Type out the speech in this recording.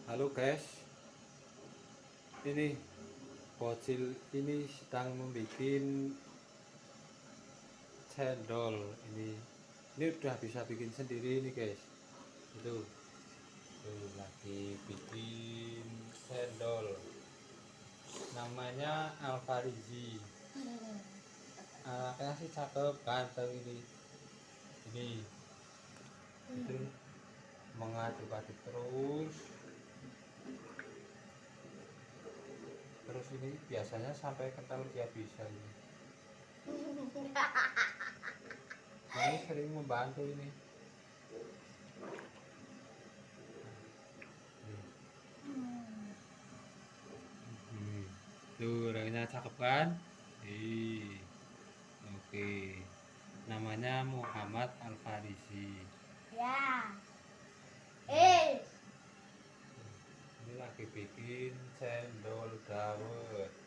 Halo guys, ini bocil ini sedang membuat cendol. Ini udah bisa bikin sendiri nih guys. Tuh lagi bikin cendol. Namanya Alfarizi. Anaknya sih cakep, ganteng ini. Ini itu mengaduk-aduk terus ini biasanya sampai kental dia bisa ini. Ini sering membantu ini. Hmm. Tuh orangnya cakep kan? Ih, oke. Namanya Muhammad Al-Farisi. Ya. Ini lagi bikin cendol dawet.